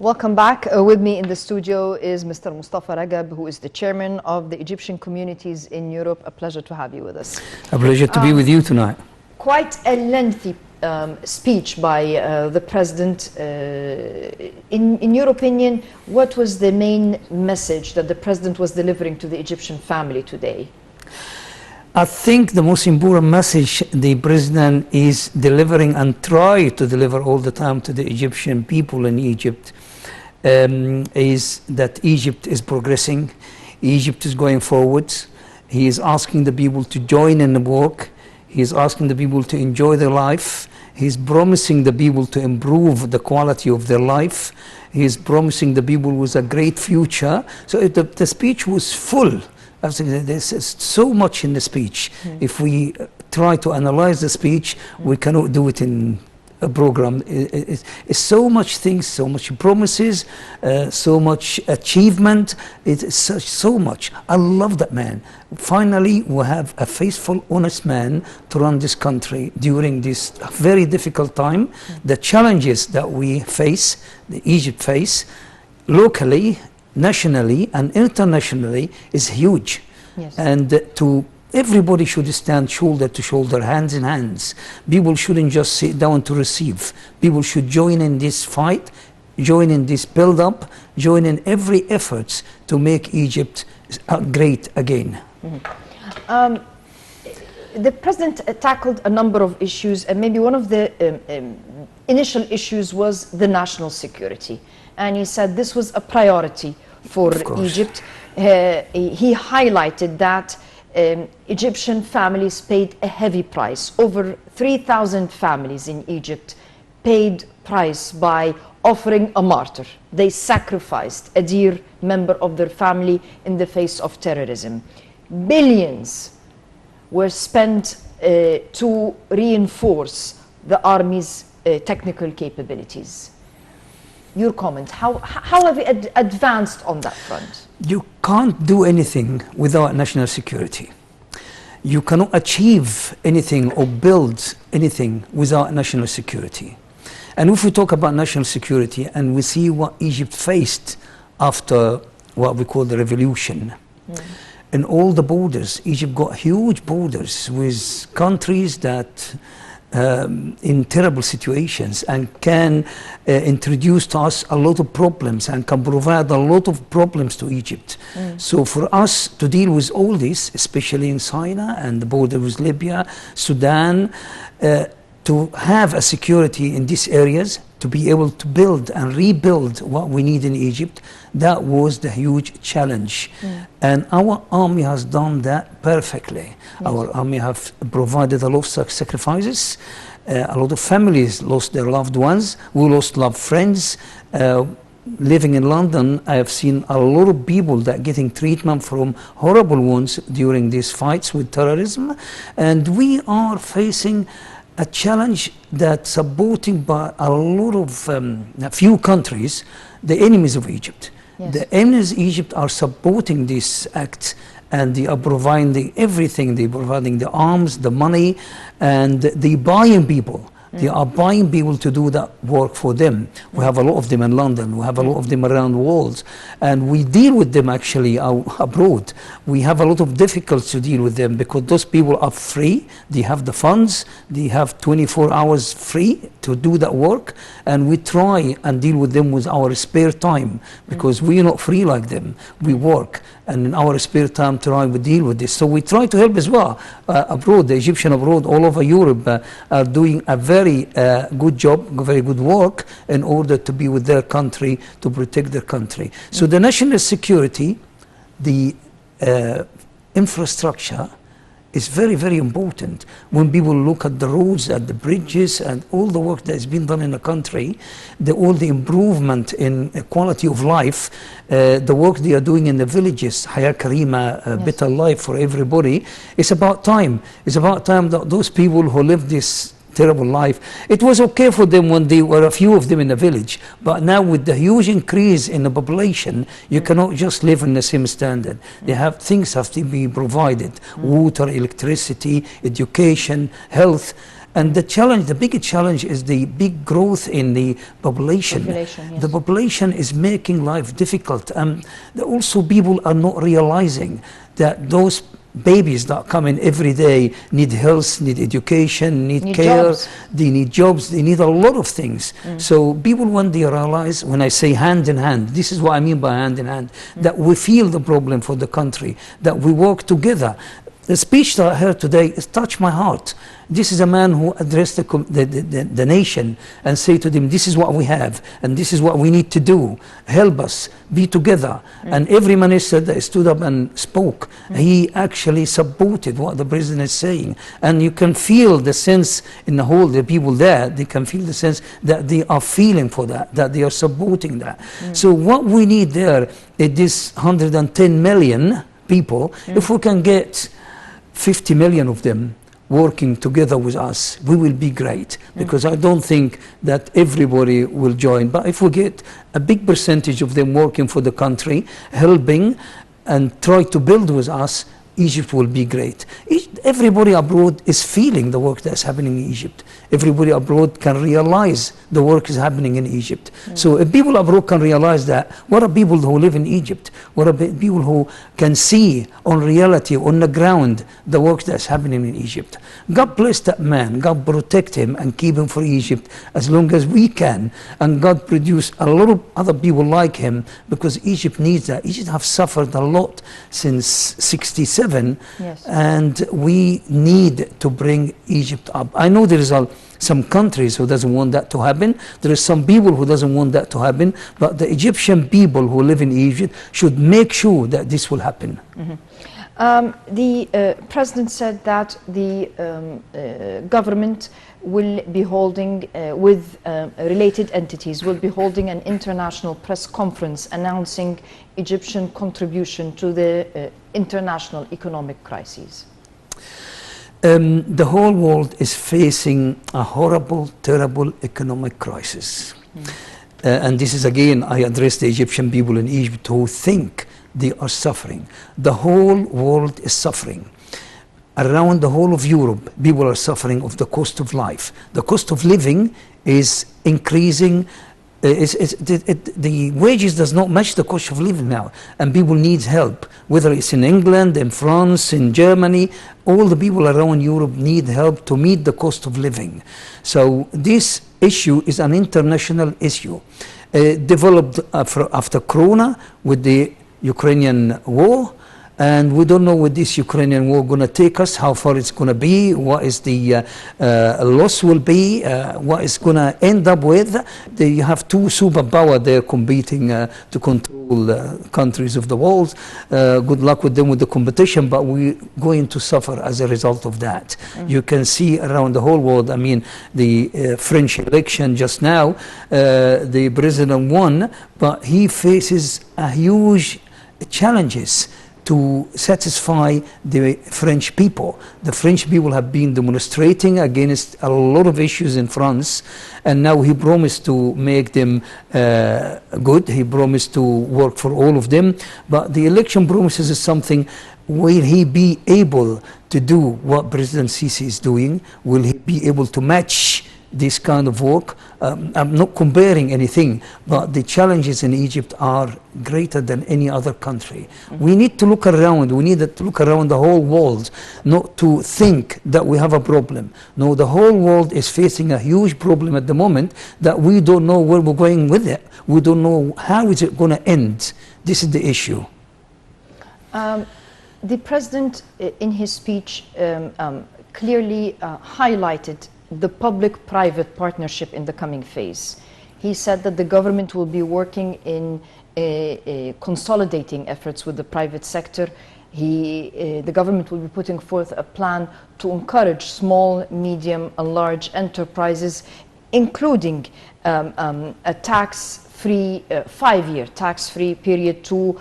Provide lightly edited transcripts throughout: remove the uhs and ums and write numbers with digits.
Welcome back. With me in the studio is Mr. Mostafa Ragab, who is the chairman of the Egyptian communities in Europe. A pleasure to have you with us. A pleasure to be with you tonight. Quite a lengthy speech by the president. In your opinion, what was the main message that the president was delivering to the Egyptian family today? I think the most important message the president is delivering and try to deliver all the time to the Egyptian people in Egypt is that Egypt is progressing, Egypt is going forward. He is asking the people to join in the work. He is asking the people to enjoy their life. He is promising the people to improve the quality of their life. He is promising the people with a great future. So the speech was full. There's so much in the speech. If we try to analyze the speech, we cannot do it in a program. It's so much things, so much promises, so much achievement. It's so much. I love that man. Finally, we have a faithful, honest man to run this country during this very difficult time. The challenges that we face, the Egypt face, locally, nationally and internationally is huge. Yes. And everybody should stand shoulder to shoulder, hands in hands. People shouldn't just sit down to receive. People should join in this fight, join in this build-up, join in every effort to make Egypt great again. The president tackled a number of issues, and maybe one of the initial issues was the national security. And he said this was a priority for Egypt. He highlighted that Egyptian families paid a heavy price. Over 3,000 families in Egypt paid price by offering a martyr. They sacrificed a dear member of their family in the face of terrorism. Billions were spent to reinforce the army's technical capabilities. Your comment, how have we advanced on that front? You can't do anything without national security. You cannot achieve anything or build anything without national security. And if we talk about national security and we see what Egypt faced after what we call the revolution, in all the borders, Egypt got huge borders with countries that in terrible situations and can introduce to us a lot of problems and can provide a lot of problems to Egypt. So for us to deal with all this, especially in Sinai and the border with Libya, Sudan, to have a security in these areas, to be able to build and rebuild what we need in Egypt, that was the huge challenge. And our army has done that perfectly. Our army have provided a lot of sacrifices. A lot of families lost their loved ones. We lost loved friends. Living in London, I have seen a lot of people that getting treatment from horrible wounds during these fights with terrorism. And we are facing a challenge that's supported by a lot of a few countries, the enemies of Egypt. Yes. The enemies of Egypt are supporting this act, and they are providing everything. They're providing the arms, the money, and they buying people. They are buying people to do that work for them. We have a lot of them in London. We have a lot of them around the world. And we deal with them actually abroad. We have a lot of difficulty to deal with them because those people are free. They have the funds. They have 24 hours free to do that work. And we try and deal with them with our spare time because we're not free like them. We work. And in our spare time, try to deal with this. So we try to help as well abroad. The Egyptian abroad, all over Europe, are doing a very good job, very good work in order to be with their country, to protect their country. So the national security, the infrastructure is very, very important. When people look at the roads, at the bridges, and all the work that has been done in the country, all the improvement in quality of life, the work they are doing in the villages, Hayat Karima, better life for everybody, it's about time. It's about time that those people who live this terrible life, it was okay for them when there were a few of them in the village, but now with the huge increase in the population, you cannot just live in the same standard. Things have to be provided, water, electricity, education, health, And the challenge, the bigger challenge is the big growth in the population. Yes. The population is making life difficult. Also people are not realizing that those babies that come in every day need health, need education, need care, jobs. they need jobs, they need a lot of things. So people, when they realize, when I say hand in hand, this is what I mean by hand in hand, that we feel the problem for the country, that we work together. The speech that I heard today has touched my heart. This is a man who addressed the nation and say to them, this is what we have and this is what we need to do. Help us, be together. And every minister that stood up and spoke, he actually supported what the president is saying. And you can feel the sense in the whole, the people there, they can feel the sense that they are feeling for that they are supporting that. So what we need there is this 110 million people. If we can get 50 million of them working together with us, we will be great, because I don't think that everybody will join. But if we get a big percentage of them working for the country, helping and try to build with us, Egypt will be great. Everybody abroad is feeling the work that's happening in Egypt. Everybody abroad can realize the work is happening in Egypt. So if people abroad can realize that, what are people who live in Egypt? What are people who can see on reality, on the ground, the work that's happening in Egypt? God bless that man. God protect him and keep him for Egypt as long as we can. And God produce a lot of other people like him, because Egypt needs that. Egypt have suffered a lot since 67. Yes. And we need to bring Egypt up. I know there is some countries who doesn't want that to happen. There is some people who doesn't want that to happen. But the Egyptian people who live in Egypt should make sure that this will happen. The president said that the government will be holding, with related entities, will be holding an international press conference announcing Egyptian contribution to the international economic crises. The whole world is facing a horrible, terrible economic crisis. And this is, again, I address the Egyptian people in Egypt who think they are suffering. The whole world is suffering. Around the whole of Europe, people are suffering of the cost of life. The cost of living is increasing. The wages does not match the cost of living now, and people need help, whether it's in England, in France, in Germany. All the people around Europe need help to meet the cost of living. So this issue is an international issue, developed after Corona with the Ukrainian war. And we don't know where this Ukrainian war going to take us, how far it's going to be, what is the loss will be, what it's going to end up with. They have two superpowers there competing to control countries of the world. Good luck with them with the competition, but we're going to suffer as a result of that. You can see around the whole world, I mean, the French election just now, the president won, but he faces a huge challenges to satisfy the French people. The French people have been demonstrating against a lot of issues in France, and now he promised to make them good. He promised to work for all of them, but the election promises is something. Will he be able to do what President Sisi is doing? Will he be able to match this kind of work? I'm not comparing anything, but the challenges in Egypt are greater than any other country. We need to look around. We need to look around the whole world, not to think that we have a problem. No, the whole world is facing a huge problem at the moment that we don't know where we're going with it. We don't know how is it going to end. This is the issue. The president, in his speech, clearly highlighted the public-private partnership in the coming phase. He said that the government will be working in consolidating efforts with the private sector. The government will be putting forth a plan to encourage small, medium, and large enterprises, including a tax-free, 5-year tax-free period to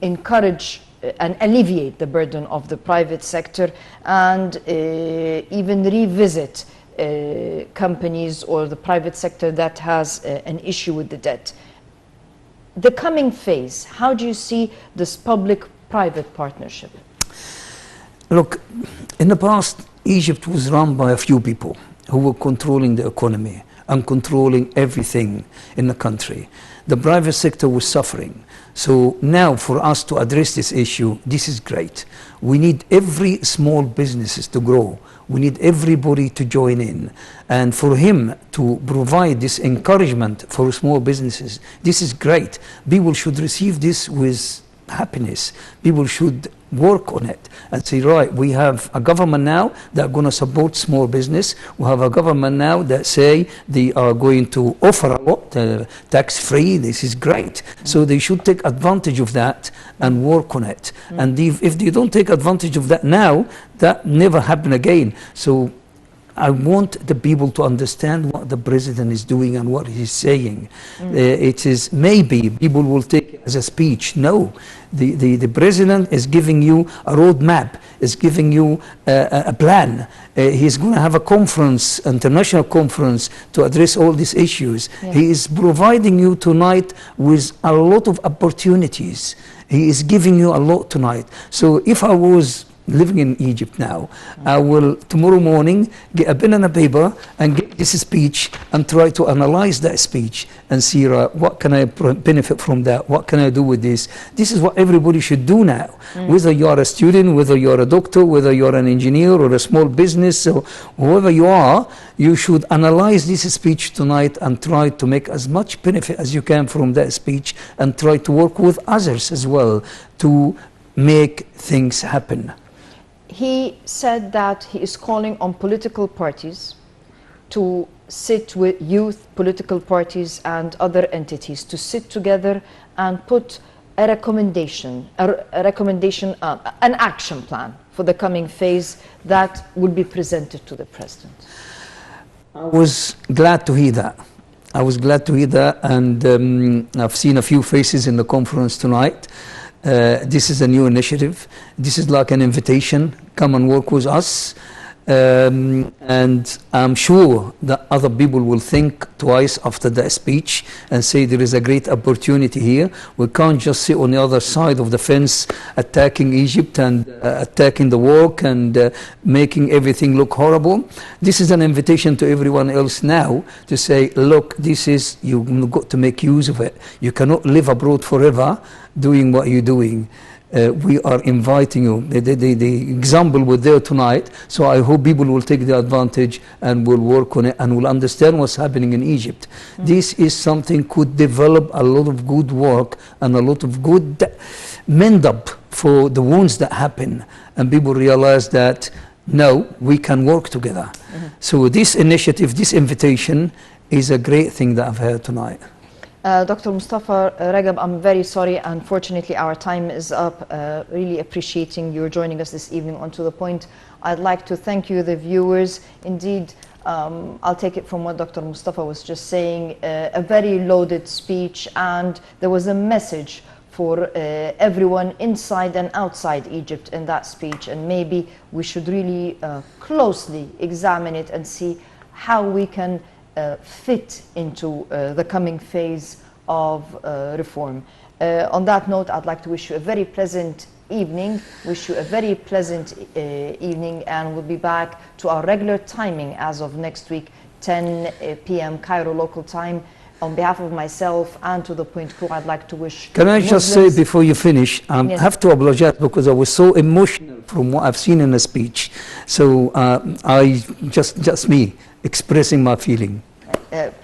encourage and alleviate the burden of the private sector, and even revisit companies or the private sector that has an issue with the debt. The coming phase, how do you see this public-private partnership? Look, in the past, Egypt was run by a few people who were controlling the economy and controlling everything in the country. The private sector was suffering. So now for us to address this issue, this is great. We need every small businesses to grow. We need everybody to join in. And for him to provide this encouragement for small businesses, this is great. People should receive this with happiness. People should work on it and say, right, we have a government now that are going to support small business. We have a government now that say they are going to offer a lot, tax-free. This is great. So they should take advantage of that and work on it. And if they don't take advantage of that now, that never happen again. So I want the people to understand what the president is doing and what he's saying. It is maybe people will take it as a speech. No, the president is giving you a roadmap, is giving you a plan. He's going to have a conference, international conference, to address all these issues. Yeah. He is providing you tonight with a lot of opportunities. He is giving you a lot tonight. So if I was living in Egypt now, I will tomorrow morning get a pen and a paper and get this speech and try to analyze that speech and see what can I benefit from that, what can I do with this. This is what everybody should do now, whether you are a student, whether you are a doctor, whether you are an engineer or a small business, or whoever you are, you should analyze this speech tonight and try to make as much benefit as you can from that speech and try to work with others as well to make things happen. He said that he is calling on political parties to sit with youth, political parties and other entities to sit together and put a recommendation, an action plan for the coming phase that would be presented to the president. I was glad to hear that. I was glad to hear that, and I've seen a few faces in the conference tonight. This is a new initiative. This is like an invitation. Come and work with us. And I'm sure that other people will think twice after that speech and say there is a great opportunity here. We can't just sit on the other side of the fence attacking Egypt and attacking the work and making everything look horrible. This is an invitation to everyone else now to say, look, this is, you've got to make use of it. You cannot live abroad forever doing what you're doing. We are inviting you. The example was there tonight, so I hope people will take the advantage and will work on it and will understand what's happening in Egypt. This is something could develop a lot of good work and a lot of good mend up for the wounds that happen, and people realize that no, we can work together. So this initiative, this invitation is a great thing that I've heard tonight. Dr. Mostafa, Ragab, I'm very sorry. Unfortunately, our time is up. Really appreciating you joining us this evening on To The Point. I'd like to thank you, the viewers. Indeed, I'll take it from what Dr. Mostafa was just saying, a very loaded speech, and there was a message for everyone inside and outside Egypt in that speech, and maybe we should really closely examine it and see how we can fit into the coming phase of reform. On that note, I'd like to wish you a very pleasant evening, and we'll be back to our regular timing as of next week, 10 p.m. Cairo local time. On behalf of myself and To The Point crew, I'd like to wish Can I just say before you finish, I Yes. have to apologize because I was so emotional from what I've seen in the speech. So just me expressing my feeling. At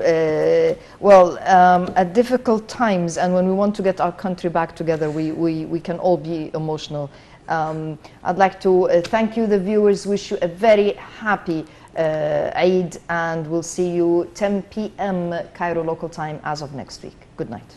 difficult times, and when we want to get our country back together, we can all be emotional. I'd like to thank you, the viewers, wish you a very happy Eid, and we'll see you 10 p.m. Cairo local time as of next week. Good night.